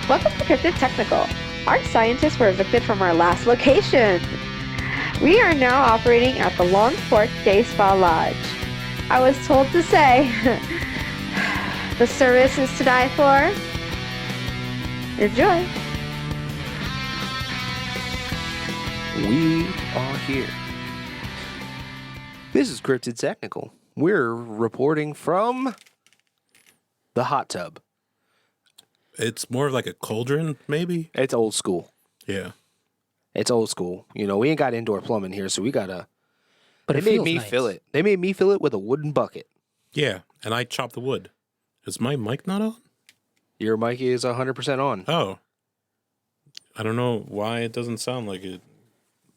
Welcome to Cryptid Technical. Our scientists were evicted from our last location. We are now operating at the Long Fork Day Spa Lodge. I was told to say, the service is to die for. Enjoy. We are here. This is Cryptid Technical. We're reporting from the hot tub. It's more of like a cauldron, maybe? It's old school. Yeah. It's old school. You know, we ain't got indoor plumbing here, so we gotta. But They it made feels me nice. fill it. They made me fill it with a wooden bucket. Yeah, and I chop the wood. Is my mic not on? Your mic is 100% on. Oh. I don't know why it doesn't sound like it.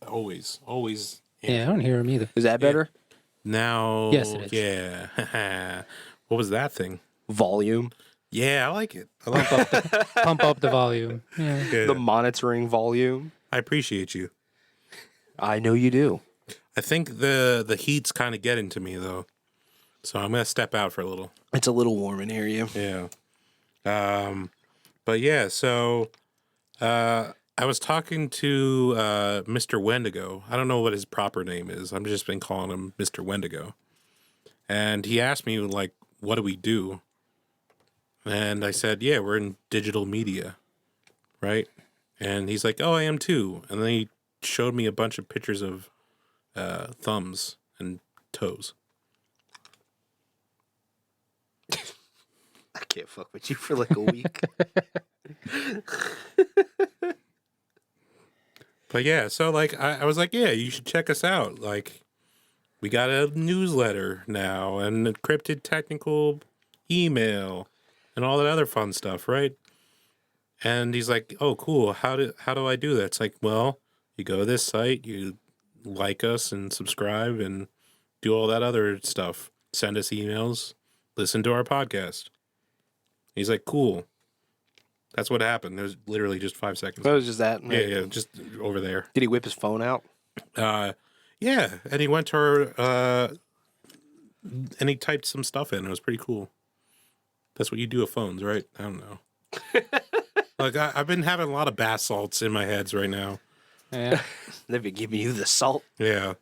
Always. Yeah, I don't hear him either. Is that better? Now. Yes, it is. Yeah. What was that thing? Volume. Yeah, I like it. I like Pump up the volume. Yeah. it. The monitoring volume. I appreciate you. I know you do. I think the heat's kind of getting to me, though. So I'm going to step out for a little. It's a little warm in here, you. Yeah. But yeah, so I was talking to Mr. Wendigo. I don't know what his proper name is. I've just been calling him Mr. Wendigo. And he asked me, like, what do we do? And I said, yeah, we're in digital media, right? And he's like, oh, I am too. And then he showed me a bunch of pictures of thumbs and toes. I can't fuck with you for like a week. But yeah, so like I was like, yeah, you should check us out. Like, we got a newsletter now and a cryptid technical email and all that other fun stuff, right? And he's like, oh, cool. How do I do that? It's like, well, you go to this site, you like us and subscribe and do all that other stuff. Send us emails, listen to our podcast. He's like, cool. That's what happened. It was literally just 5 seconds. What was just that? Yeah, just over there. Did he whip his phone out? Yeah, and he went to her, and he typed some stuff in. It was pretty cool. That's what you do with phones, right? I don't know. Like, I've been having a lot of bath salts in my heads right now. Yeah. They've been giving you the salt. Yeah,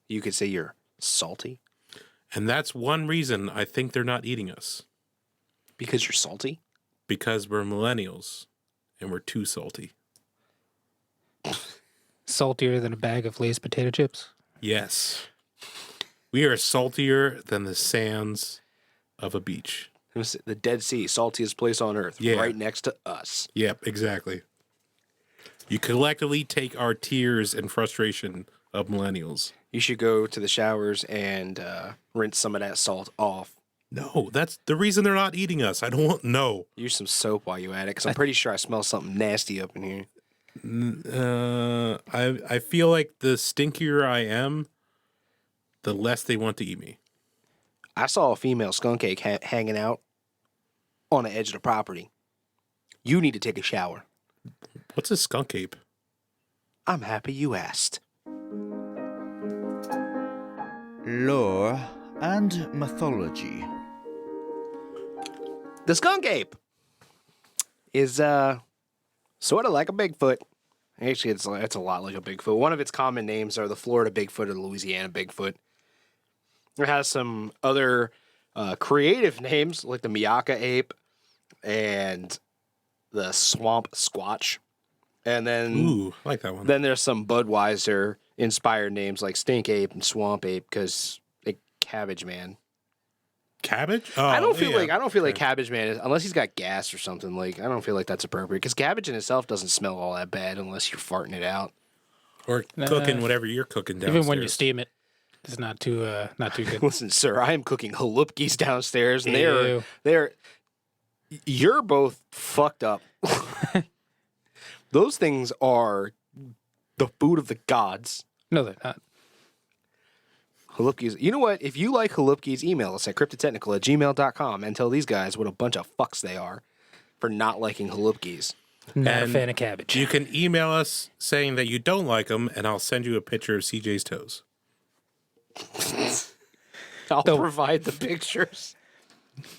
You could say you're salty and that's one reason I think they're not eating us. because you're salty. Because we're millennials, and we're too salty. Saltier than a bag of Lay's potato chips. Yes. We are saltier than the sands of a beach. It was the Dead Sea, saltiest place on earth, Yeah. right next to us. Yep, exactly. You collectively take our tears and frustration of millennials. You should go to the showers and rinse some of that salt off. No, that's the reason they're not eating us. I don't want, no. Use some soap while you at it, because I'm pretty sure I smell something nasty up in here. I feel like the stinkier I am, the less they want to eat me. I saw a female skunk ape hanging out on the edge of the property. You need to take a shower. What's a skunk ape? I'm happy you asked. Lore and mythology. The skunk ape is sort of like a Bigfoot. Actually, it's a lot like a Bigfoot. One of its common names are the Florida Bigfoot or the Louisiana Bigfoot. It has some other creative names like the Miaka ape and the swamp squatch. And then Ooh, I like that one. then there's some Budweiser inspired names like stink ape and swamp ape because Cabbage Man. Cabbage? Oh, I don't feel yeah. like Cabbage Man is, unless he's got gas or something. Like, I don't feel like that's appropriate because cabbage in itself doesn't smell all that bad unless you're farting it out. Or cooking whatever you're cooking downstairs. Even when you steam it, it's not too good. Listen, sir, I am cooking halupkis downstairs, and Ew. you're both fucked up. Those things are the food of the gods. No, they're not. Halupkis. You know what? If you like halupkis, email us at cryptotechnical@gmail.com and tell these guys what a bunch of fucks they are for not liking halupkis. Not a And fan of cabbage. You can email us saying that you don't like them, and I'll send you a picture of CJ's toes. I'll provide the pictures.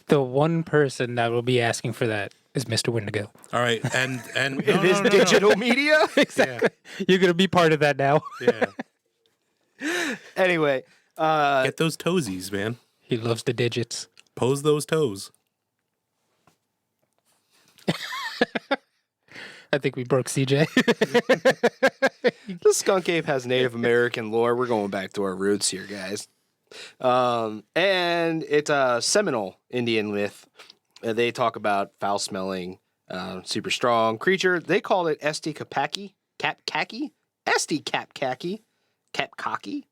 The one person that will be asking for that is Mr. Wendigo. All right, and It is digital media. Exactly. You're gonna be part of that now. Yeah, Anyway, get those toesies, man. He loves the digits. Pose those toes. I think we broke CJ. the skunk ape has Native American lore. We're going back to our roots here, guys. And it's a Seminole Indian myth. They talk about foul-smelling, super strong creature. They called it Esti Kapaki, Kapkaki, Esti Kapkaki, Kapkaki.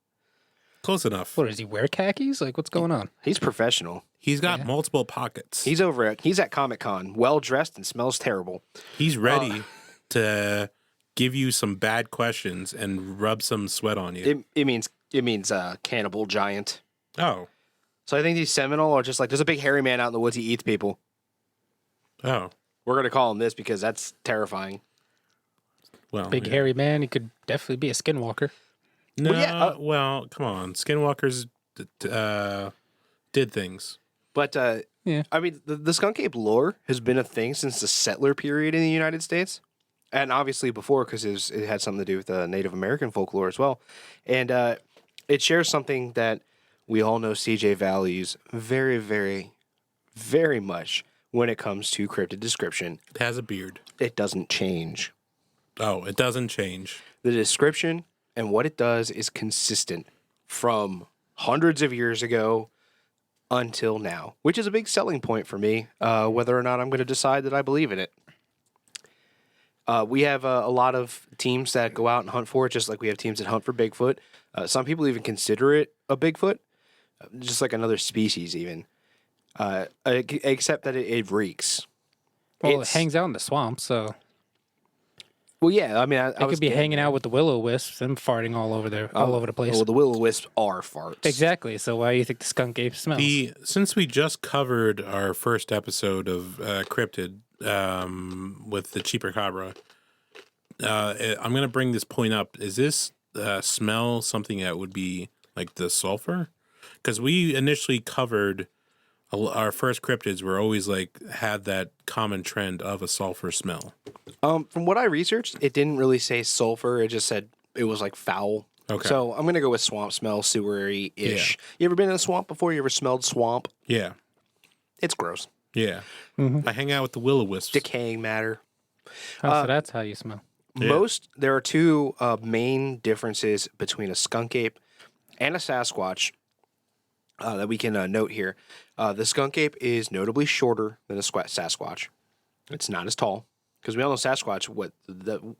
Close enough. What does he wear khakis? Like, what's going on? He's professional. He's got multiple pockets. He's at Comic-Con, well dressed and smells terrible. He's ready to give you some bad questions and rub some sweat on you. It means cannibal giant. Oh. So I think these Seminole are just like, there's a big hairy man out in the woods. He eats people. Oh. We're going to call him this because that's terrifying. Well, Big yeah. hairy man. He could definitely be a skinwalker. No, Well, yeah, well, come on. Skinwalkers did things. But, Yeah. I mean, the skunk ape lore has been a thing since the settler period in the United States. And obviously before, because it had something to do with Native American folklore as well. And it shares something that we all know CJ values very, very, very much when it comes to cryptid description. It has a beard. It doesn't change. Oh, it doesn't change. The description and what it does is consistent from hundreds of years ago until now, which is a big selling point for me, whether or not I'm going to decide that I believe in it. We have a lot of teams that go out and hunt for it, just like we have teams that hunt for Bigfoot. Some people even consider it a Bigfoot, just like another species even, except that it reeks. Well, it hangs out in the swamp, so Well, yeah, I mean, I it could be hanging out with the will-o-wisps and farting all over the place. Well, the will-o-wisps are farts. Exactly. So why do you think the skunk ape smells? Since we just covered our first episode of Cryptid with the Chupacabra, I'm going to bring this point up. Is this smell something that would be like the sulfur? Because we initially covered our first cryptids were always like had that common trend of a sulfur smell. From what I researched, it didn't really say sulfur. It just said it was like foul. Okay. So I'm gonna go with swamp smell, sewery-ish. You ever been in a swamp before? You ever smelled swamp? Yeah. It's gross. Yeah. I hang out with the will-o-wisps. Decaying matter. So that's how you smell. Yeah. There are two main differences between a skunk ape and a Sasquatch that we can note here. The skunk ape is notably shorter than a Sasquatch. It's not as tall. Because we all know Sasquatch,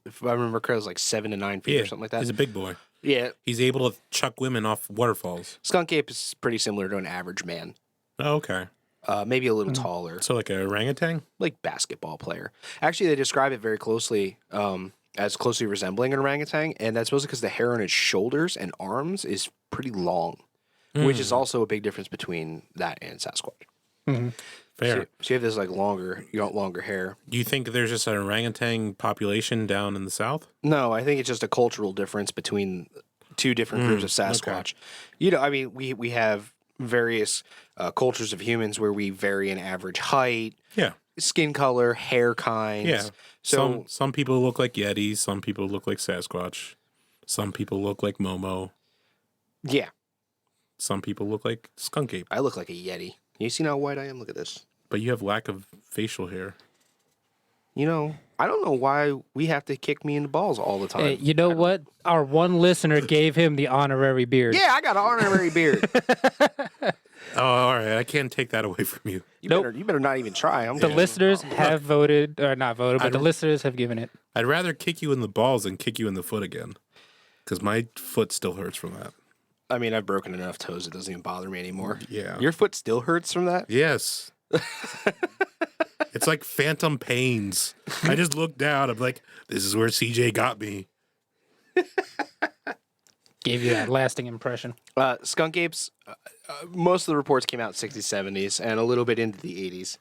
if I remember correctly, is like 7 to 9 feet or something like that. He's a big boy. Yeah. He's able to chuck women off waterfalls. Skunk ape is pretty similar to an average man. Oh, okay. Maybe a little taller, So like a orangutan? like basketball player. Actually, they describe it very closely, as closely resembling an orangutan, and that's mostly because the hair on its shoulders and arms is pretty long, which is also a big difference between that and Sasquatch. Fair. So you have this like longer hair. Do you think there's just an orangutan population down in the south? No, I think it's just a cultural difference between two different groups of Sasquatch. You know, I mean, we have various cultures of humans where we vary in average height, Yeah. skin color, hair kinds. Yeah. So Some people look like Yetis. Some people look like Sasquatch. Some people look like Momo. yeah, Some people look like Skunk Ape. I look like a Yeti. You see how white I am? Look at this. But you have lack of facial hair. You know, I don't know why we have to kick me in the balls all the time. Hey, you know what? Our one listener gave him the honorary beard. Yeah, I got an honorary beard. Oh, all right. I can't take that away from you. You better not even try. The listeners have voted, or not voted, but the listeners have given it. I'd rather kick you in the balls than kick you in the foot again. Because my foot still hurts from that. I mean, I've broken enough toes; it doesn't even bother me anymore. Yeah. Your foot still hurts from that? Yes. It's like phantom pains. I just look down. I'm like, this is where CJ got me. Gave you that lasting impression. Skunk apes. Most of the reports came out 60s, 70s, and a little bit into the 80s.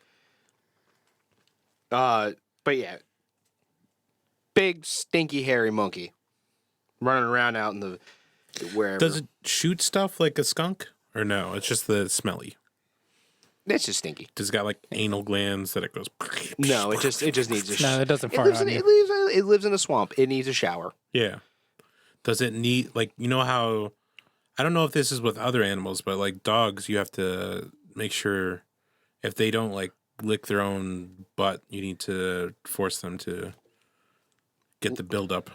But yeah, big, stinky, hairy monkey running around out in the wherever. Does it shoot stuff like a skunk? Or no? It's just the smelly. It's just stinky. Does it got like anal glands that it goes? No, it just needs a No, it doesn't it fart lives on in, you. it lives in a swamp. It needs a shower. Yeah. Does it need like you know how? I don't know if this is with other animals, but like dogs, you have to make sure if they don't like lick their own butt, you need to force them to get the buildup.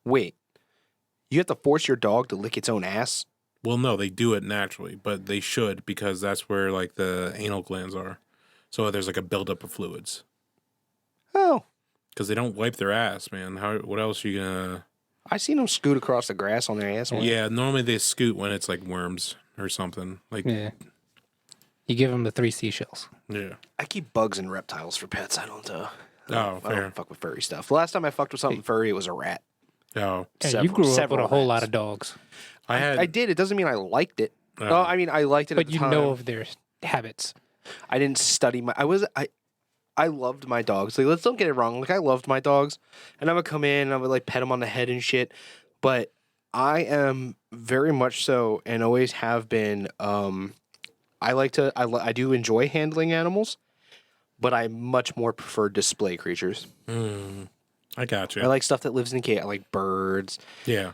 Wait, you have to force your dog to lick its own ass? Well, no, they do it naturally, but they should because that's where like the anal glands are. So there's like a buildup of fluids Oh, because they don't wipe their ass, man. How? What else are you gonna? I seen them scoot across the grass on their ass. Yeah, normally they scoot when it's like worms or something. Like Yeah. You give them the 3 seashells. yeah. I keep bugs and reptiles for pets. I don't I fair. don't fuck with furry stuff. The last time I fucked with something furry, it was a rat. Oh, Yeah, you grew up with several a whole rats. lot of dogs, I did. It doesn't mean I liked it. Oh. I mean, I liked it at but the you time. know of their habits. I didn't study I loved my dogs. Like, let's don't get it wrong. Like, I loved my dogs, and I would come in and I would like pet them on the head and shit. But I am very much so, and always have been. I do enjoy handling animals, but I much more prefer display creatures. I got you. I like stuff that lives in the cage. I like birds. Yeah.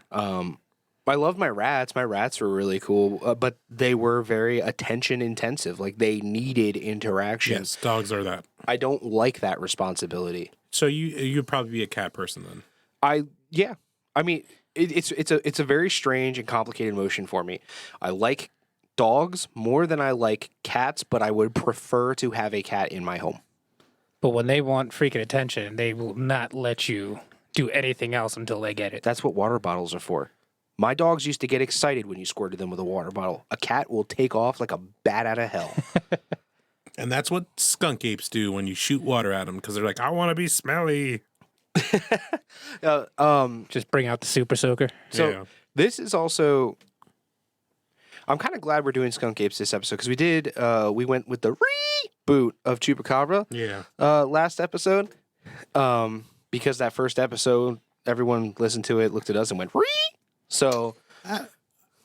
I love my rats. My rats were really cool, but they were very attention intensive. Like, they needed interaction. Yes, dogs are that. I don't like that responsibility. So you'd probably be a cat person then. Yeah. I mean, it's a very strange and complicated emotion for me. I like dogs more than I like cats, but I would prefer to have a cat in my home. But when they want freaking attention, they will not let you do anything else until they get it. That's what water bottles are for. My dogs used to get excited when you squirted them with a water bottle. A cat will take off like a bat out of hell. And that's what skunk apes do when you shoot water at them because they're like, I want to be smelly. Just bring out the super soaker. So Yeah. this is also. I'm kind of glad we're doing skunk apes this episode because we went with the reboot of Chupacabra Yeah. last episode. Because that first episode, everyone listened to it, looked at us, and went ree. So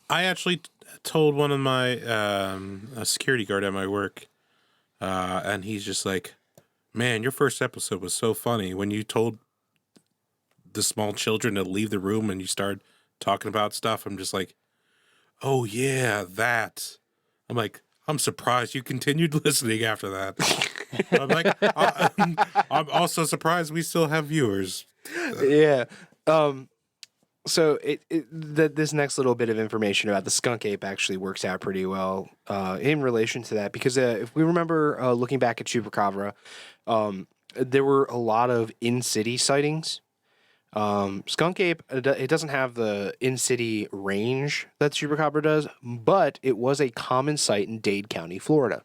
I actually told one of my a security guard at my work, and he's just like, "Man, your first episode was so funny when you told the small children to leave the room and you started talking about stuff." I'm just like, "Oh yeah, that." I'm like, "I'm surprised you continued listening after that." I'm like, I'm also surprised we still have viewers. yeah. So this next little bit of information about the skunk ape actually works out pretty well in relation to that because if we remember looking back at Chupacabra, there were a lot of in-city sightings. Skunk ape, it doesn't have the in-city range that Chupacabra does, but it was a common sight in Dade County, Florida.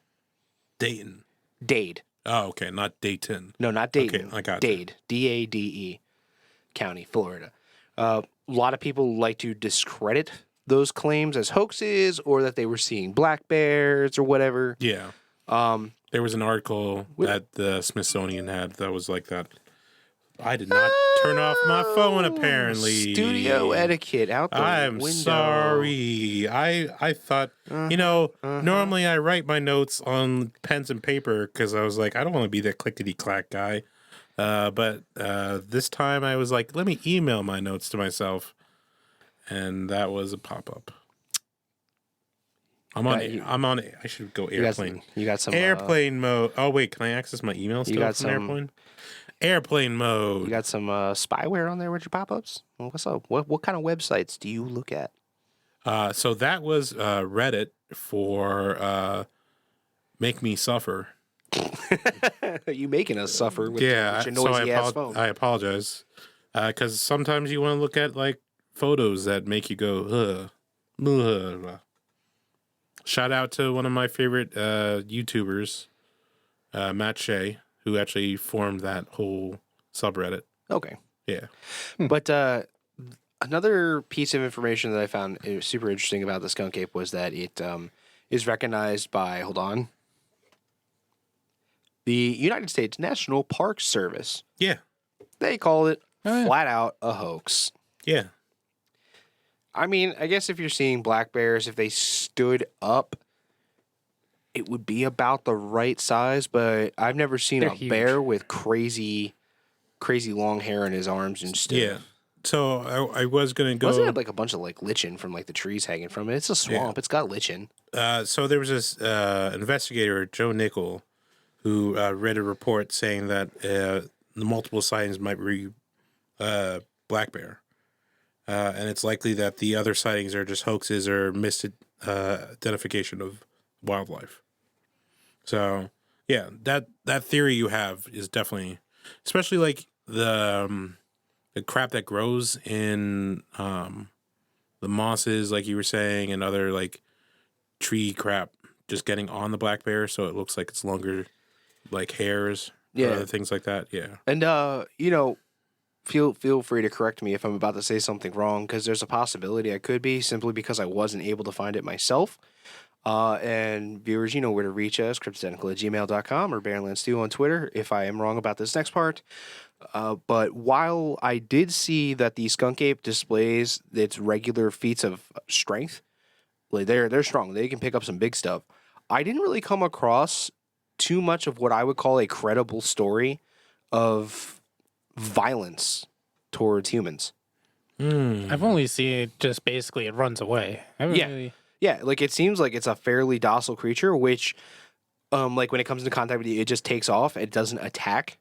Dayton. Dade. Oh, okay, not Dayton. No, not Dayton. Okay, I got you. Dade. Dade County, Florida. A lot of people like to discredit those claims as hoaxes or that they were seeing black bears or whatever. Yeah. There was an article that the Smithsonian had that was like that. I did not turn off my phone, apparently. Studio etiquette out the I'm window. sorry. I thought, normally I write my notes on pens and paper because I was like, I don't want to be that clickety-clack guy. But this time I was like, let me email my notes to myself. And that was a pop-up. I should go airplane. You got some Airplane mode. Oh, wait, can I access my email still got from some- airplane? Airplane mode. You got some spyware on there with your pop-ups? Well, what's up? What kind of websites do you look at? So that was Reddit for Make Me Suffer. You making us suffer with your noisy ass phone. I apologize. Because sometimes you want to look at like photos that make you go, ugh, ugh. Shout out to one of my favorite YouTubers, Matt Shea, who actually formed that whole subreddit. Okay. Yeah. But another piece of information that I found super interesting about the skunk ape was that it is recognized by, hold on, the United States National Park Service. Yeah. They call it flat out a hoax. Yeah. I mean, I guess if you're seeing black bears, if they stood up, it would be about the right size, but I've never seen They're a huge. bear with crazy long hair in his arms and stuff. Yeah. So I was gonna go. Wasn't it like a bunch of like lichen from like the trees hanging from it? It's a swamp. It's got lichen. So there was this investigator, Joe Nickel, who read a report saying that the multiple sightings might be black bear, and it's likely that the other sightings are just hoaxes or misidentification of wildlife. So yeah, that theory you have is definitely, especially like the crap that grows in the mosses, like you were saying, and other like tree crap just getting on the black bear, so it looks like it's longer, like hairs, or other things like that. Yeah, and you know, feel free to correct me if I'm about to say something wrong, because there's a possibility I could be, simply because I wasn't able to find it myself. And viewers, you know where to reach us, cryptotechnical@gmail.com or BaronLandStew on Twitter if I am wrong about this next part. But while I did see that the skunk ape displays its regular feats of strength, like they're strong. They can pick up some big stuff. I didn't really come across too much of what I would call a credible story of violence towards humans. I've only seen it just basically it runs away. I haven't Yeah. really... Yeah, like it seems like it's a fairly docile creature, which, like when it comes into contact with you, it just takes off. It doesn't attack,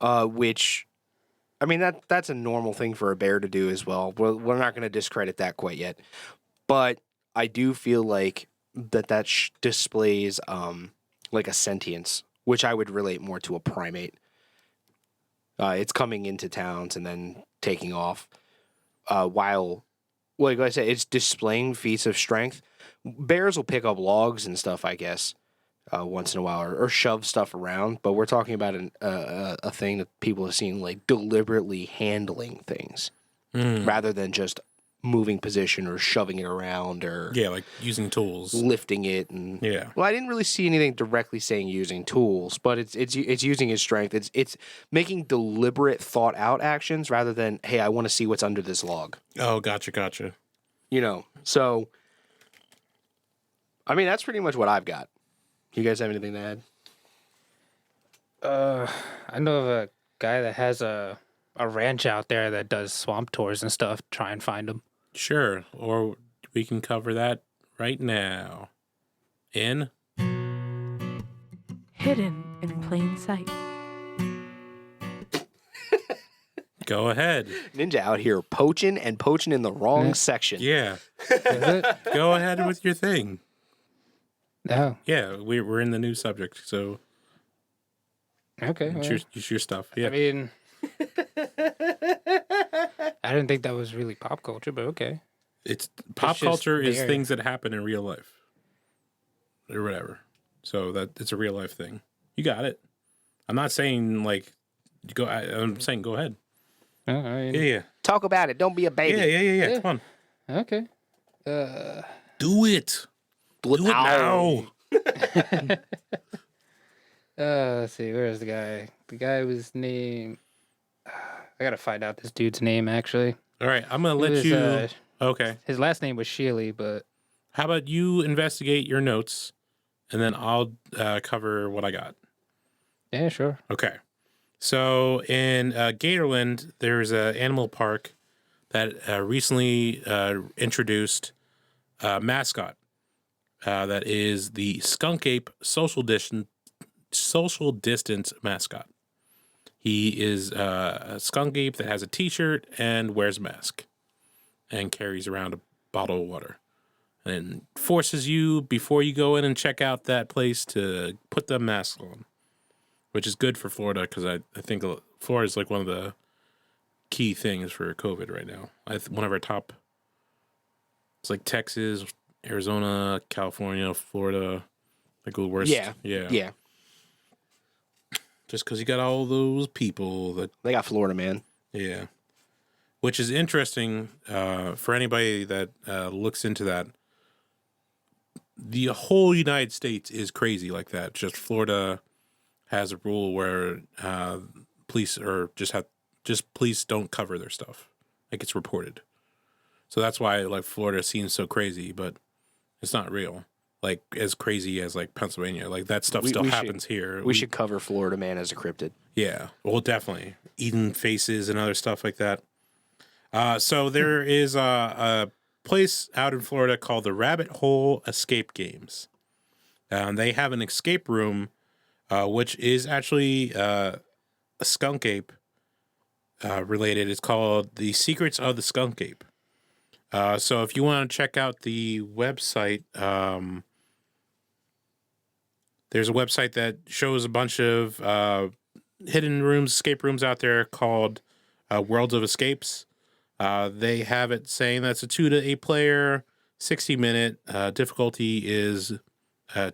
which, I mean, that's a normal thing for a bear to do as well. We're not going to discredit that quite yet, but I do feel like that displays like a sentience, which I would relate more to a primate. It's coming into towns and then taking off, while, like I said, it's displaying feats of strength. Bears will pick up logs and stuff, I guess, once in a while, or shove stuff around. But we're talking about a thing that people have seen, like deliberately handling things rather than just moving position or shoving it around or like using tools, lifting it. And Yeah. well, I didn't really see anything directly saying using tools, but it's using its strength. It's making deliberate, thought out actions rather than, hey, I want to see what's under this log. Oh, gotcha. You know, so I mean, that's pretty much what I've got. You guys have anything to add? I know of a guy that has a ranch out there that does swamp tours and stuff. Try and find them. Sure, or we can cover that right now. In Hidden in plain sight. Go ahead. Ninja out here poaching in the wrong section. Yeah, Is it? go ahead with your thing. No. Yeah, we're in the new subject, so Okay. it's well, your stuff. Yeah. I mean, I didn't think that was really pop culture, but okay. It's pop just culture is there. things that happen in real life or whatever. So that it's a real life thing. You got it. I'm not saying like go. I'm saying go ahead. I mean, Yeah. Talk about it. Don't be a baby. Yeah. Come on. okay. Do it. Do it now. Let's see. Where's the guy? The guy was named. I gotta find out this dude's name actually. All right. I'm gonna It let was, you. Okay. His last name was Sheely, but How about you investigate your notes, and then I'll cover what I got. yeah, sure. Okay. So in Gatorland, there's an animal park that recently introduced a mascot that is the Skunk Ape social distance mascot. He is a skunk ape that has a T-shirt and wears a mask and carries around a bottle of water and forces you before you go in and check out that place to put the mask on, which is good for Florida because I think Florida is like one of the key things for COVID right now. One of our top, it's like Texas, Arizona, California, Florida, like the worst. Yeah. Just because you got all those people that, They got Florida, man. yeah. Which is interesting for anybody that looks into that. The whole United States is crazy like that. Just Florida has a rule where police or police don't cover their stuff. Like it's reported. So that's why like Florida seems so crazy, but it's not real. like as crazy as like Pennsylvania. Like that stuff still happens here. We should cover Florida Man as a cryptid. Yeah, well, definitely eating faces and other stuff like that. So there is a place out in Florida called the Rabbit Hole Escape Games. They have an escape room, which is actually a skunk ape related. It's called The Secrets of the Skunk Ape. So if you want to check out the website, there's a website that shows a bunch of hidden rooms, escape rooms out there called Worlds of Escapes. They have it saying that's a 2 to 8 player, 60-minute. Difficulty is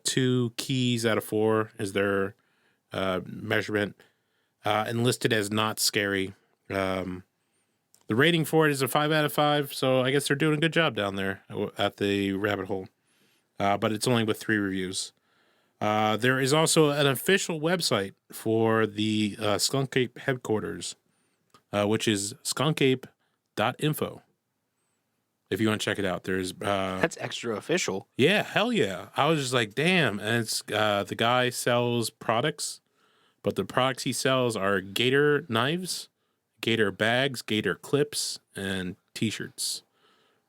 2 keys out of 4 is their measurement, and listed as not scary. The rating for it is a 5 out of 5, so I guess they're doing a good job down there at the Rabbit Hole. But it's only with 3 reviews. There is also an official website for the Skunk Ape headquarters, which is skunkape.info. If you want to check it out, there's That's extra official. yeah, hell yeah. I was just like, damn. And it's the guy sells products, but the products he sells are gator knives, gator bags, gator clips, and t-shirts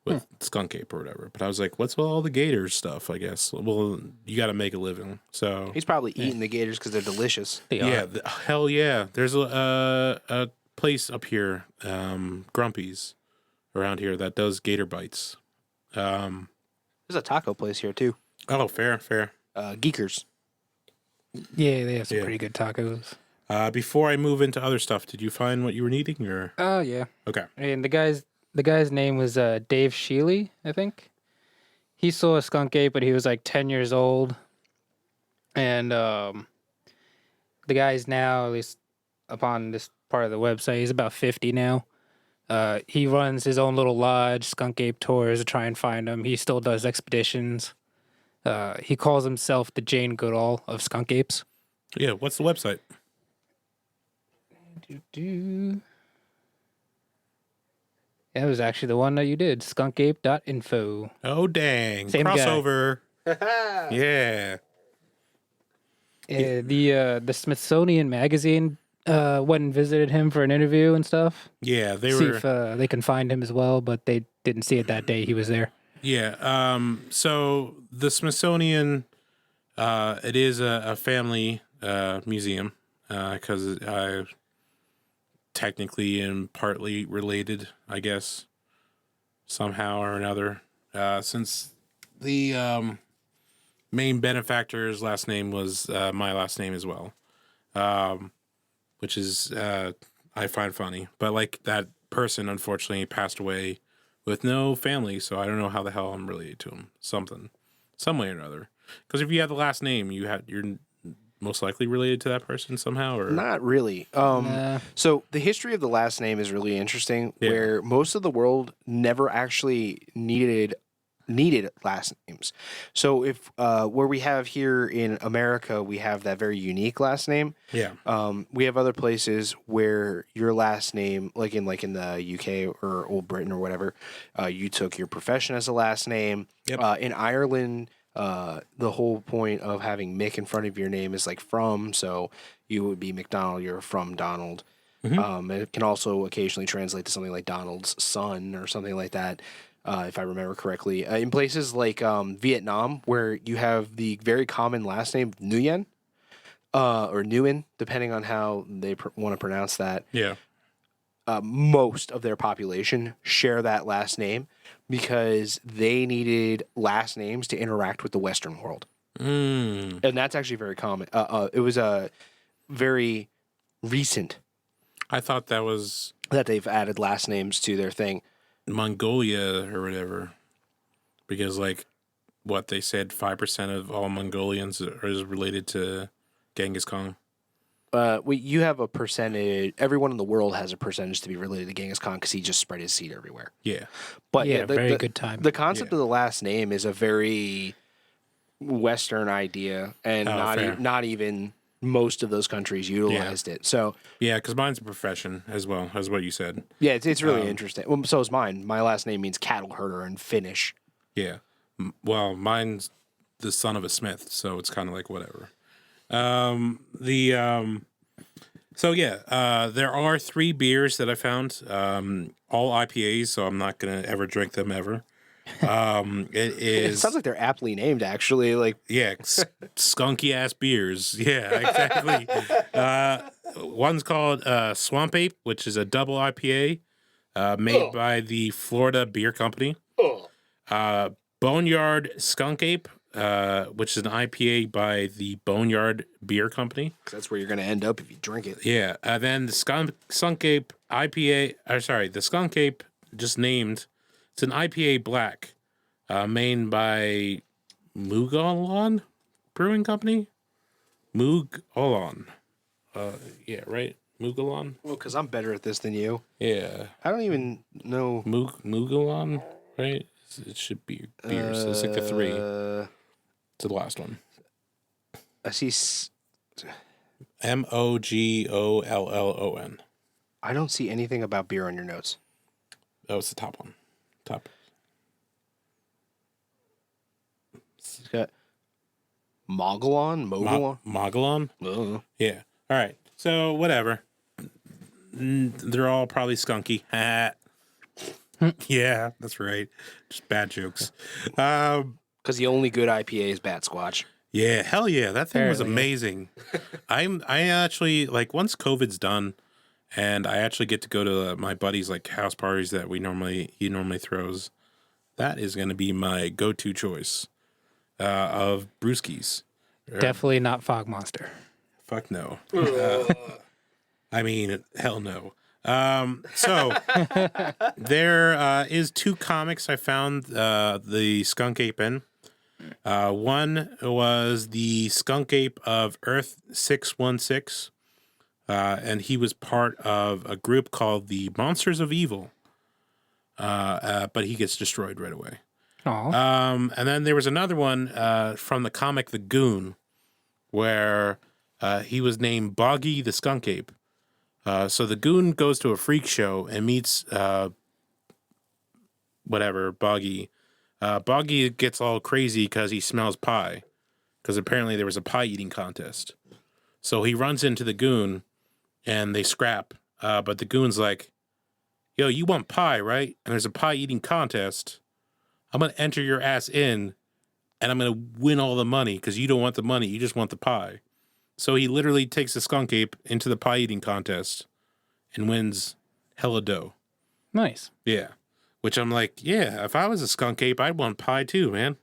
with Skunk Ape or whatever. But I was like, what's with all the gator stuff, I guess? Well, you got to make a living. So He's probably eating the gators because they're delicious. yeah, hell yeah. There's a place up here, Grumpy's, around here that does gator bites. There's a taco place here too. Oh, fair. Geekers. Yeah, they have some Yeah. pretty good tacos. Before I move into other stuff, did you find what you were needing, or Oh yeah. okay? And the guy's name was Dave Sheely, I think. He saw a skunk ape, but he was like 10 years old. And the guy's now, at least upon this part of the website, he's about 50 now. He runs his own little lodge, skunk ape tours to try and find him. He still does expeditions. He calls himself the Jane Goodall of skunk apes. Yeah, what's the website? That was actually the one that you did, skunkape.info. Oh dang, Same guy. crossover. Yeah. The Smithsonian Magazine went and visited him for an interview and stuff. Yeah, they See were. if they can find him as well, but they didn't see it that day he was there. Yeah. So the Smithsonian, it is a family museum because I technically and partly related, I guess, somehow or another. Since the main benefactor's last name was my last name as well, which is I find funny. But like that person, unfortunately, passed away with no family, so I don't know how the hell I'm related to him. Some way or another. Because if you have the last name, you're most likely related to that person somehow, or Not really. Nah. So the history of the last name is really interesting, Yeah. where most of the world never actually needed last names. So if where we have here in America, we have that very unique last name. yeah, We have other places where your last name, like in the UK or Old Britain or whatever, you took your profession as a last name. Yep. In Ireland, the whole point of having Mick in front of your name is like from, so you would be McDonald, you're from Donald. And it can also occasionally translate to something like Donald's son or something like that, if I remember correctly. In places like Vietnam, where you have the very common last name Nguyen, or Nguyen, depending on how they want to pronounce that, yeah. most of their population share that last name because they needed last names to interact with the Western world. Mm. And that's actually very common. It was a very recent I thought that was that they've added last names to their thing. Mongolia or whatever, because like what they said, 5% of all Mongolians is related to Genghis Khan. You have a percentage. Everyone in the world has a percentage to be related to Genghis Khan because he just spread his seed everywhere. Yeah, But Yeah, the, very the- good time. The concept of the last name is a very Western idea, and Oh, fair. not even most of those countries utilized it. So yeah, because mine's a profession as well, as what you said. yeah, it's really interesting. Well, so is mine. My last name means cattle herder in Finnish. Yeah, well, mine's the son of a smith, so it's kind of like whatever. There are 3 beers that I found, all IPAs, so I'm not gonna ever drink them ever. It It is sounds like they're aptly named, actually. Like, skunky ass beers. Yeah, exactly. One's called Swamp Ape, which is a double IPA made by the Florida Beer Company. Boneyard Skunk Ape, which is an IPA by the Boneyard Beer Company. 'cause that's where you're gonna end up if you drink it. Yeah, then the Skunk Ape IPA. The Skunk Ape just named. It's an IPA black, made by Mugalon Brewing Company. Mugalon. Yeah, right. Mugalon. Well, because I'm better at this than you. Yeah, I don't even know. Mugalon. Right. It should be beers. It's like the 3. Uh, It's the last one. I see. Mogollon. I don't see anything about beer on your notes. Oh, it's the top one. Top. It's got Mogollon. Mogollon? Uh, Yeah. All right. So, whatever. They're all probably skunky. Yeah, that's right. Just bad jokes. Because the only good IPA is Bat Squatch. Yeah, hell yeah. That thing was Apparently, amazing. I actually, like, once COVID's done and I actually get to go to my buddy's, like, house parties that he normally throws, that is going to be my go-to choice of brewskis. Definitely not Fog Monster. Fuck no. I mean, hell no. So there is 2 comics I found the Skunk Ape in. One was the Skunk Ape of Earth 616, and he was part of a group called the Monsters of Evil, but he gets destroyed right away. Aw. And then there was another one from the comic The Goon, where he was named Boggy the Skunk Ape. So the Goon goes to a freak show and meets Boggy. Boggy gets all crazy because he smells pie, because apparently there was a pie eating contest. So he runs into the Goon and they scrap. But the Goon's like, yo, you want pie, right? And there's a pie eating contest. I'm going to enter your ass in and I'm going to win all the money because you don't want the money. You just want the pie. So he literally takes the Skunk Ape into the pie eating contest and wins hella dough. Nice. Yeah. Which I'm like, yeah, if I was a Skunk Ape, I'd want pie too, man.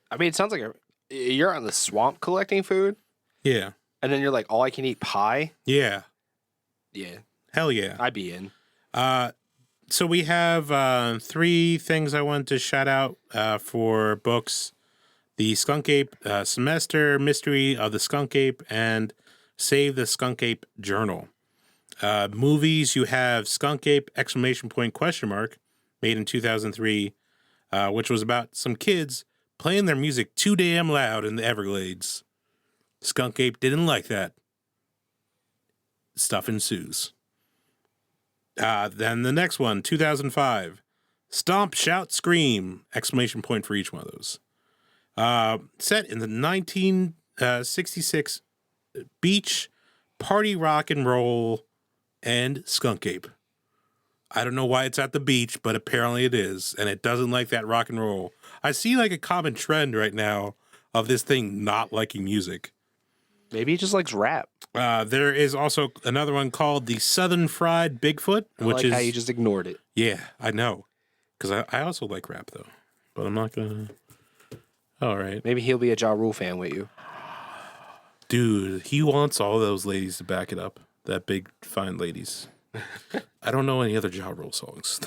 I mean, it sounds like you're on the swamp collecting food, Yeah. and then you're like, all I can eat pie. Yeah. Yeah, Hell yeah. I'd be in. So we have 3 things I want to shout out for books. The Skunk Ape Semester, Mystery of the Skunk Ape, and Save the Skunk Ape Journal. Movies, you have Skunk Ape, ! Made in 2003, which was about some kids playing their music too damn loud in the Everglades. Skunk Ape didn't like that. Stuff ensues. Then the next one, 2005, Stomp, Shout, Scream! For each one of those. Set in the 1966 beach, party rock and roll, and Skunk Ape. I don't know why it's at the beach, but apparently it is, and it doesn't like that rock and roll. I see like a common trend right now of this thing not liking music. Maybe he just likes rap. There is also another one called the Southern Fried Bigfoot, I which like is how you just ignored it. yeah, I know, because I also like rap though, but I'm not gonna. All right, Maybe he'll be a Ja Rule fan with you. dude, he wants all those ladies to back it up. That big fine ladies. I don't know any other Ja Rule songs.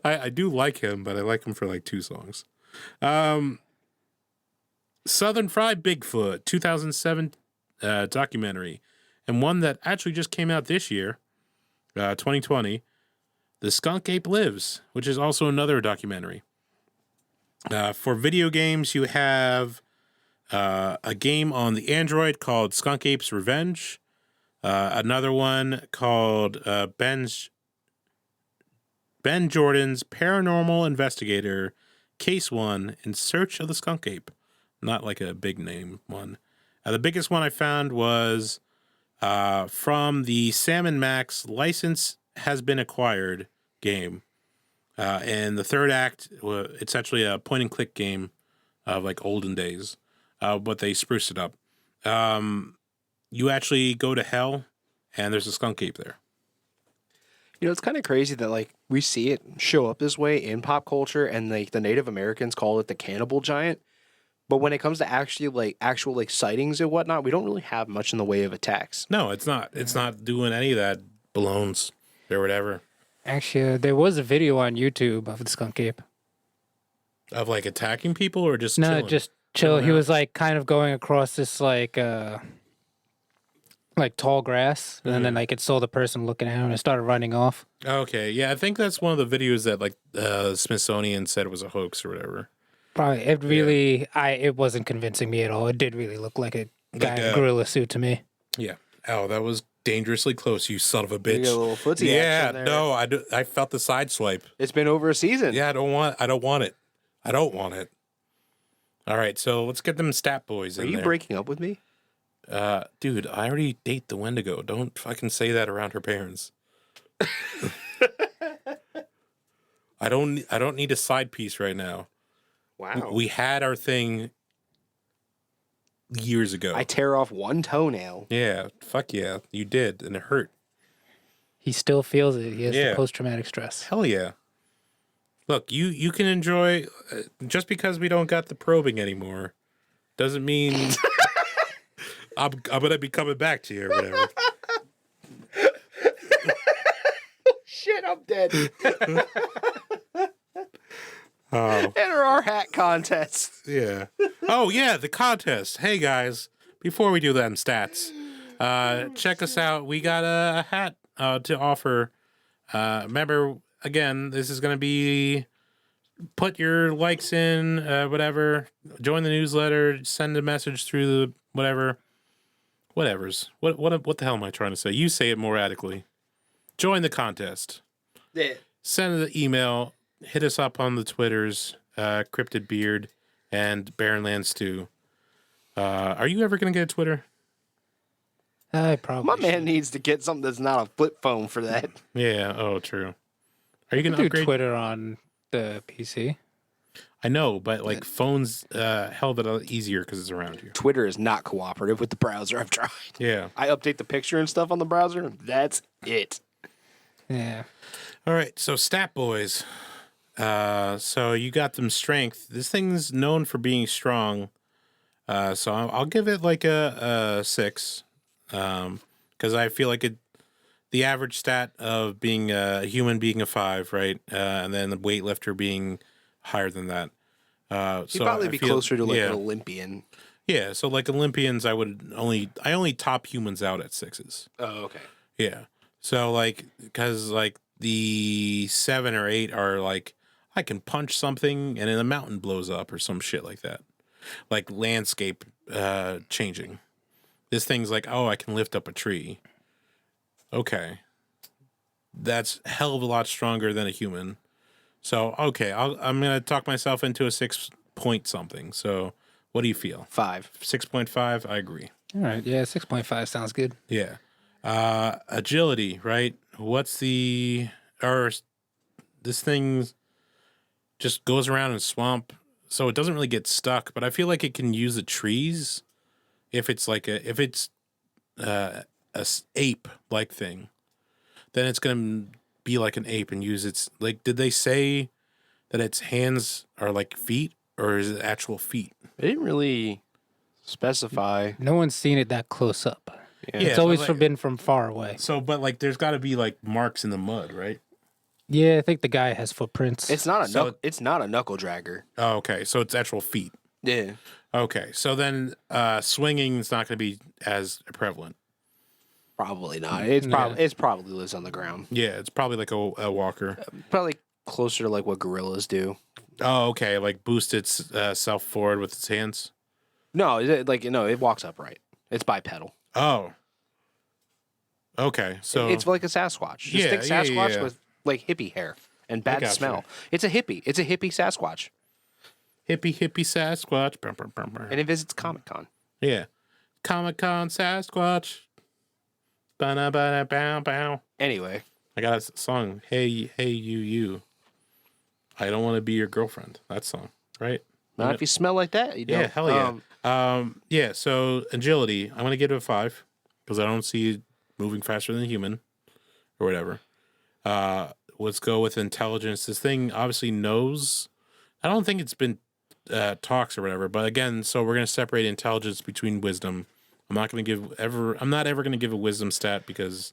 I do like him, but I like him for like 2 songs. Southern Fried Bigfoot, 2007 documentary, and one that actually just came out this year, 2020. The Skunk Ape Lives, which is also another documentary. For video games, you have a game on the Android called Skunk Ape's Revenge. Another one called Ben Jordan's Paranormal Investigator Case 1, In Search of the Skunk Ape. Not like a big name one. The biggest one I found was from the Salmon Max License Has Been Acquired game. And the third act, it's actually a point-and-click game of like olden days, but they spruced it up. You actually go to hell, and there's a skunk ape there. You know, it's kind of crazy that like we see it show up this way in pop culture, and like the Native Americans call it the cannibal giant. But when it comes to actual sightings and whatnot, we don't really have much in the way of attacks. No, it's not. It's not doing any of that balloons or whatever. Actually, there was a video on YouTube of the skunk ape. Of like attacking people or just No, chilling? just chill. Chilling He out. was like kind of going across this like tall grass, and then like it saw the person looking at him and it started running off. Okay, yeah, I think that's one of the videos that like Smithsonian said was a hoax or whatever. Probably it really it wasn't convincing me at all. It did really look like a guy in a gorilla suit to me. Yeah. Oh, that was dangerously close, you son of a bitch. You get a little footsie Yeah, action there. no, I felt the side swipe. It's been over a season. Yeah, I don't want it. I don't want it. All right, so let's get them stat boys Are in you there. breaking up with me? Dude, I already date the Wendigo. Don't fucking say that around her parents. I don't need a side piece right now. Wow. We had our thing years ago. I tear off one toenail. Yeah, fuck yeah, you did, and it hurt. He still feels it. He has Yeah. the post-traumatic stress. Hell yeah. Look, you can enjoy just because we don't got the probing anymore doesn't mean I'm gonna be coming back to you or whatever. Shit, I'm dead. Oh Enter our hat contest. yeah. Oh yeah, the contest. Hey guys, before we do them stats, check us out. We got a hat to offer. Remember, again, this is gonna be put your likes in, whatever. Join the newsletter. Send a message through the whatever. Whatever's. What the hell am I trying to say? You say it more adequately. Join the contest. Yeah. Send the email. Hit us up on the Twitters, Cryptid Beard and Barrenland Stew. Are you ever gonna get a Twitter? I probably My man needs to get something that's not a flip phone for that. Yeah. Oh, true. Are you should gonna do upgrade? Twitter on the PC. I know, but like phones, hell of it easier because it's around you. Twitter is not cooperative with the browser. I've tried. Yeah. I update the picture and stuff on the browser. That's it. Yeah. All right. So stat boys. So you got them strength. This thing's known for being strong. So I'll give it like a 6. Because I feel like the average stat of being a human being a 5, right? And then the weightlifter being higher than that. You'd probably be closer to like an Olympian. Yeah, so like Olympians, I only top humans out at 6s. Oh, okay. Yeah. So like, because like the 7 or 8 are like, I can punch something and then a mountain blows up or some shit like that. Like landscape changing. This thing's like, oh, I can lift up a tree. Okay. That's a hell of a lot stronger than a human. So, okay, I'm going to talk myself into a 6 point something. So, what do you feel? 5. 6.5? I agree. All right. Yeah, 6.5 sounds good. Yeah. Agility, right? This thing just goes around in swamp, so it doesn't really get stuck, but I feel like it can use the trees if it's a ape like thing. Then it's going to be like an ape and use its, like, did they say that its hands are like feet or is it actual feet? They didn't really specify. No one's seen it that close up. Yeah. Yeah. It's so always like- been from far away. So, but like, there's got to be like marks in the mud, right? Yeah, I think the guy has footprints. It's not a So- it's not a knuckle dragger. Oh, okay. So it's actual feet. Yeah. Okay. So then swinging is not going to be as prevalent. Probably not. It's probably lives on the ground. Yeah, it's probably like a walker. Probably closer to like what gorillas do. Oh, okay. Like boost its self forward with its hands. No, it walks upright. It's bipedal. Oh. Okay. So It's like a Sasquatch. Just think Yeah, Sasquatch yeah. with like hippie hair and bad gotcha. smell. It's a hippie. It's a hippie Sasquatch. Hippie Sasquatch. Brum, brum, brum, brum. And it visits Comic-Con. Yeah. Comic-Con Sasquatch. Ba-na-ba-na-bow-bow. Anyway. I got a song. Hey, you. I don't want to be your girlfriend. That song, right? Not if you smell like that, you don't. Yeah, hell yeah. Yeah, so agility, I'm going to give it a 5 because I don't see it moving faster than a human or whatever. Let's go with intelligence. This thing obviously knows. I don't think it's been talks or whatever, but again, so we're going to separate intelligence between wisdom. I'm not ever going to give a wisdom stat because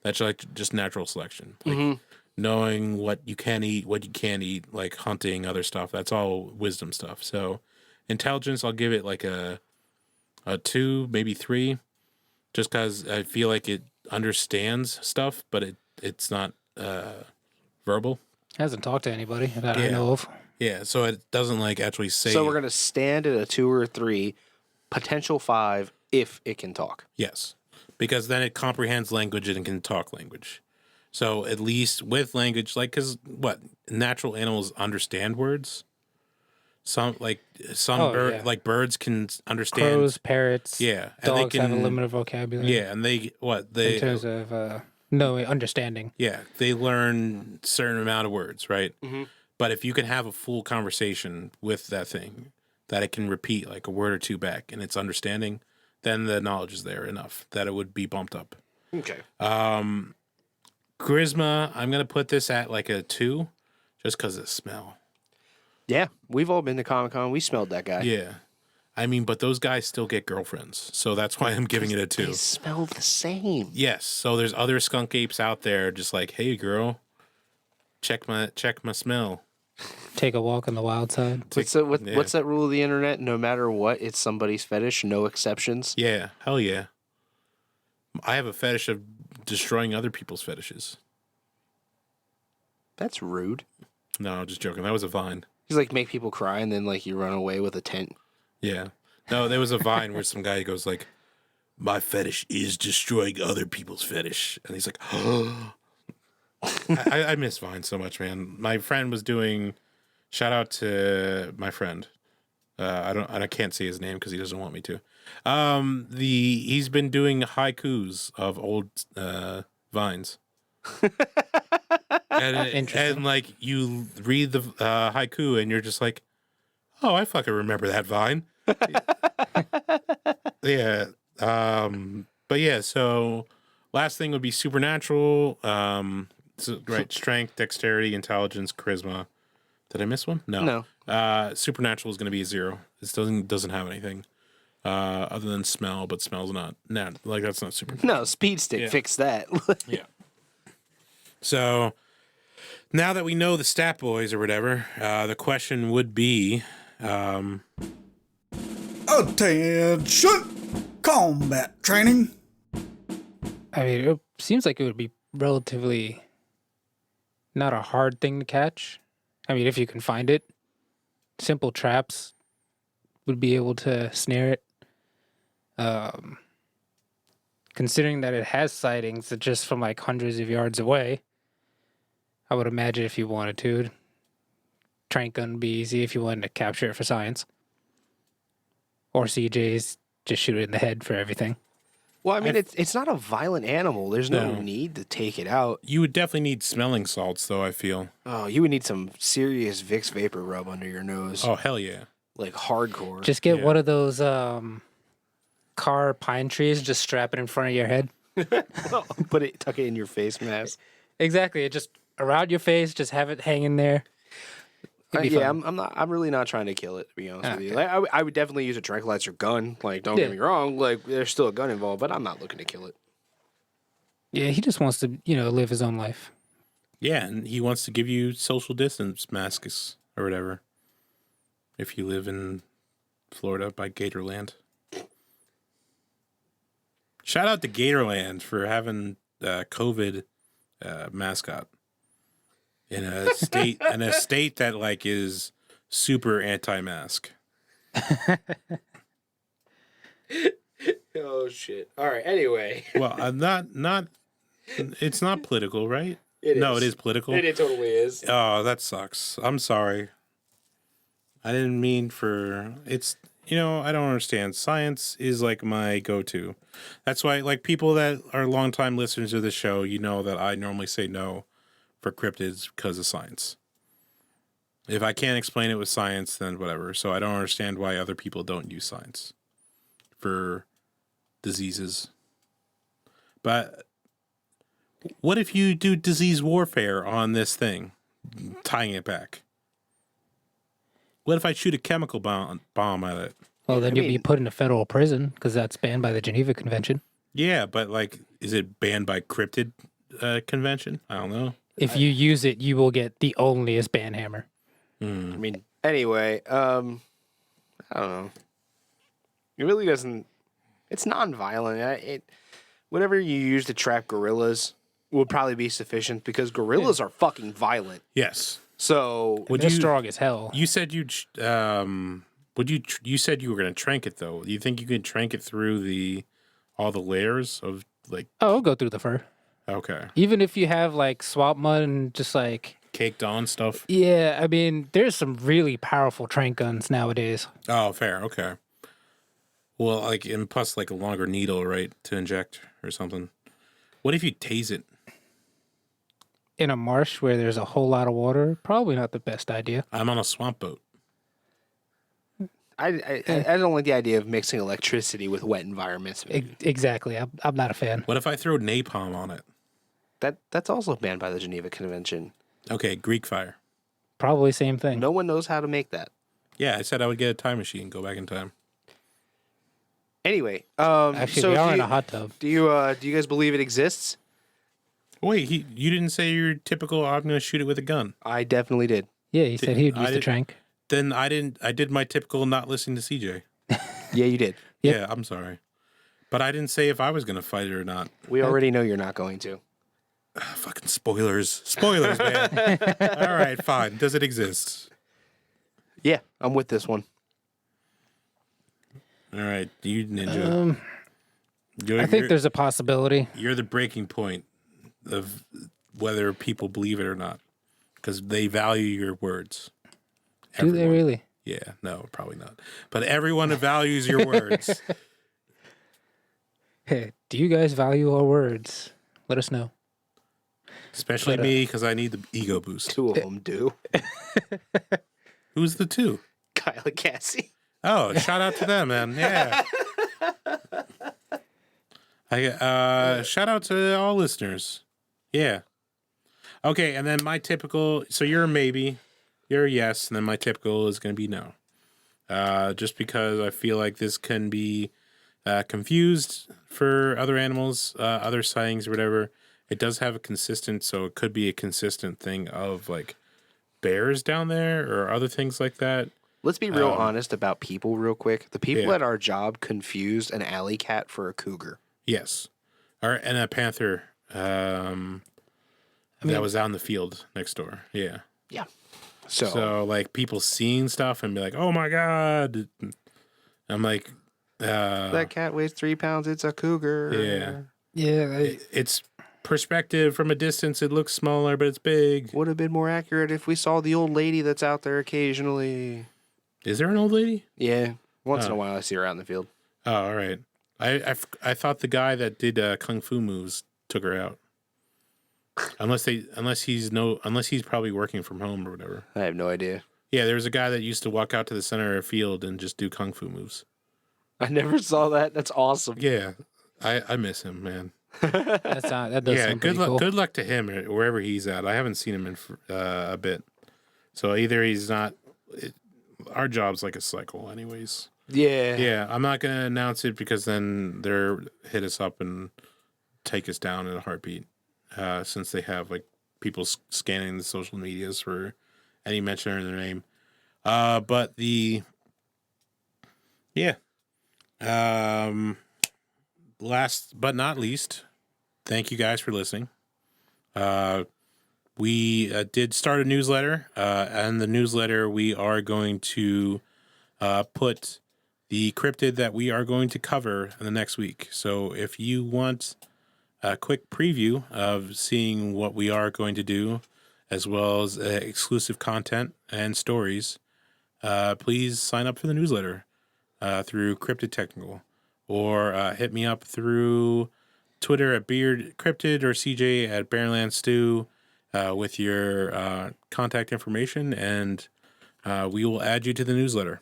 that's like just natural selection. Like knowing what you can eat, what you can't eat, like hunting, other stuff. That's all wisdom stuff. So intelligence, I'll give it like a 2, maybe 3, just because I feel like it understands stuff, but it's not verbal. Hasn't talked to anybody that I know of. Yeah, so it doesn't like actually say. So we're going to stand at a 2 or 3, potential 5 if it can talk. Yes, because then it comprehends language and it can talk language. So at least with language, like, because what natural animals understand words. Like birds can understand. Crows, parrots. Yeah, and dogs they can have a limited vocabulary. Yeah, and they in terms of understanding. Yeah, they learn a certain amount of words, right? Mm-hmm. But if you can have a full conversation with that thing, that it can repeat like a word or two back, and it's understanding, then the knowledge is there enough that it would be bumped up. Okay. Charisma, I'm going to put this at like a 2 just because of the smell. Yeah, we've all been to Comic-Con. We smelled that guy. Yeah. I mean, but those guys still get girlfriends. So that's why I'm giving it a 2. They smell the same. Yes. So there's other skunk apes out there just like, hey, girl, check my smell. Take a walk on the wild side. What's that rule of the internet? No matter what, it's somebody's fetish. No exceptions. Yeah. Hell yeah. I have a fetish of destroying other people's fetishes. That's rude. No, just joking. That was a Vine. He's like, make people cry, and then like you run away with a tent. Yeah. No, there was a Vine where some guy goes like, my fetish is destroying other people's fetish. And he's like, oh. I miss Vine so much, man. My friend was doing, shout out to my friend. I can't say his name because he doesn't want me to. He's been doing haikus of old vines. and like you read the haiku and you're just like, oh, I fucking remember that vine. Yeah. But yeah, so last thing would be supernatural. Strength, dexterity, intelligence, charisma. Did I miss one? No. Supernatural is going to be a 0. This doesn't have anything other than smell, but smell's not. No, like that's not super. No, speed stick fix that. Yeah. So now that we know the stat boys or whatever, the question would be, attention, combat training. I mean, it seems like it would be relatively not a hard thing to catch. I mean, if you can find it, simple traps would be able to snare it. Considering that it has sightings that just from like hundreds of yards away, I would imagine if you wanted to, trank gun would be easy if you wanted to capture it for science. Or CJ's just shoot it in the head for everything. Well, I mean, it's not a violent animal. There's no need to take it out. You would definitely need smelling salts, though, I feel. Oh, you would need some serious Vicks Vapor Rub under your nose. Oh, hell yeah. Like hardcore. Just get one of those car pine trees, just strap it in front of your head. Tuck it in your face mask. Exactly. It just around your face, just have it hanging there. I'm really not trying to kill it, to be honest with you. Like, I would definitely use a tranquilizer gun. Like, don't get me wrong. Like, there's still a gun involved, but I'm not looking to kill it. Yeah, he just wants to, live his own life. Yeah, and he wants to give you social distance masks or whatever. If you live in Florida by Gatorland. Shout out to Gatorland for having COVID mascot in a state that like is super anti-mask. Oh shit! All right. Anyway. Well, I'm not. It's not political, right? It is political. It totally is. Oh, that sucks. I'm sorry. I didn't mean for it's. I don't understand. Science is like my go-to. That's why, like, people that are longtime listeners of the show, that I normally say no for cryptids because of science. If I can't explain it with science, then whatever. So I don't understand why other people don't use science for diseases. But what if you do disease warfare on this thing, tying it back? What if I shoot a chemical bomb at it? Well, then you'd be put in a federal prison because that's banned by the Geneva Convention. Yeah, but like, is it banned by cryptid convention? I don't know. If you use it, you will get the onlyest ban hammer. Anyway, I don't know. It really doesn't. It's non-violent. Whatever you use to trap gorillas would probably be sufficient because gorillas are fucking violent. Yes. So They're strong as hell. You said you said you were going to trank it though. Do you think you could trank it through all the layers of like? Oh, it'll go through the fur. Okay. Even if you have like swamp mud and just like Caked on stuff. Yeah, I mean, there's some really powerful trank guns nowadays. Oh, fair. Okay. Well, like, and plus like a longer needle, right, to inject or something. What if you tase it? In a marsh where there's a whole lot of water, probably not the best idea. I'm on a swamp boat. I don't like the idea of mixing electricity with wet environments. Exactly. I'm not a fan. What if I throw napalm on it? That's also banned by the Geneva Convention. Okay, Greek fire. Probably same thing. No one knows how to make that. Yeah, I said I would get a time machine, go back in time. Anyway, Actually, so we are in a hot tub. Do you guys believe it exists? Wait, you didn't say your typical, I'm going to shoot it with a gun. I definitely did. Yeah, he said he'd use the trank. Then I didn't. I did my typical not listening to CJ. Yeah, you did. Yep. Yeah, I'm sorry. But I didn't say if I was going to fight it or not. We already know you're not going to. Fucking spoilers. Spoilers, man. All right, fine. Does it exist? Yeah, I'm with this one. All right, you ninja. I think there's a possibility. You're the breaking point of whether people believe it or not, because they value your words. Do they really? Yeah, no, probably not. But everyone values your words. Hey, do you guys value our words? Let us know. Especially me, because I need the ego boost. Two of them do. Who's the two? Kyle and Cassie. Oh, shout out to them, man. Yeah. Shout out to all listeners. Yeah. Okay, and then my typical. So you're a maybe, you're a yes, and then my typical is going to be no. Just because I feel like this can be confused for other animals, other sightings or whatever. It does have a consistent, so it could be a consistent thing of like bears down there or other things like that. Let's be real honest about people real quick. The people Yeah. at our job confused an alley cat for a cougar. Yes. And a panther that was out in the field next door. Yeah. Yeah. So like people seeing stuff and be like, oh my God. I'm like, that cat weighs 3 pounds. It's a cougar. yeah. Yeah. It's perspective from a distance. It looks smaller, but it's big. Would have been more accurate if we saw the old lady that's out there occasionally. Is there an old lady? Yeah. Once in a while I see her out in the field. Oh, all right. I thought the guy that did kung fu moves took her out. Unless he's probably working from home or whatever. I have no idea. Yeah, there was a guy that used to walk out to the center of a field and just do kung fu moves. I never saw that. That's awesome. Yeah, I miss him, man. That does sound good pretty luck. cool. Good luck to him wherever he's at. I haven't seen him in a bit, so either he's not. Our job's like a cycle, anyways. Yeah. Yeah, I'm not gonna announce it because then they're hit us up and take us down in a heartbeat. Since they have like people scanning the social medias for any mention of their name. But last but not least, thank you guys for listening. We did start a newsletter, and the newsletter we are going to put the cryptid that we are going to cover in the next week. So if you want a quick preview of seeing what we are going to do, as well as exclusive content and stories, please sign up for the newsletter through Cryptid Technical, or hit me up through Twitter at Beard Cryptid or CJ at Barrenland Stew with your contact information, and we will add you to the newsletter.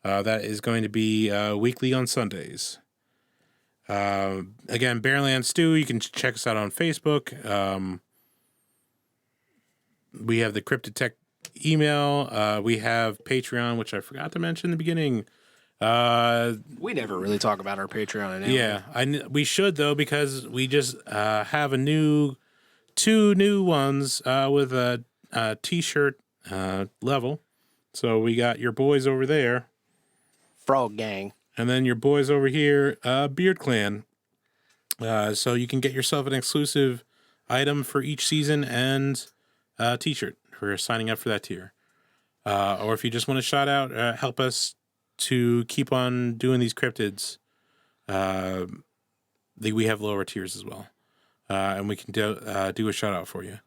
That is going to be weekly on Sundays. Again, Barrenland Stew, you can check us out on Facebook. We have the Cryptid Tech email. We have Patreon, which I forgot to mention in the beginning. We never really talk about our Patreon anyway. Yeah, we should though, because we just have two new ones with a t-shirt level. So we got your boys over there, Frog Gang. and then your boys over here, Beard Clan. So you can get yourself an exclusive item for each season and a t-shirt for signing up for that tier. Or if you just want to shout out, help us to keep on doing these cryptids, we have lower tiers as well. And we can do a shout out for you.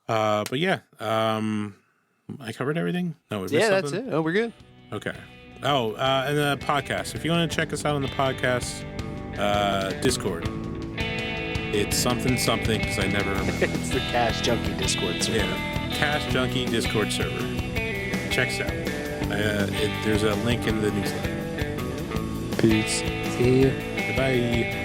But yeah, I covered everything. No, we missed That's something? it. Oh, we're good. Okay. Oh, and the podcast. If you want to check us out on the podcast Discord, it's something because I never remember. It's the Cash Junkie Discord server. Yeah, Cash Junkie Discord server. Check us out. There's a link in the newsletter. Peace. See you. Bye.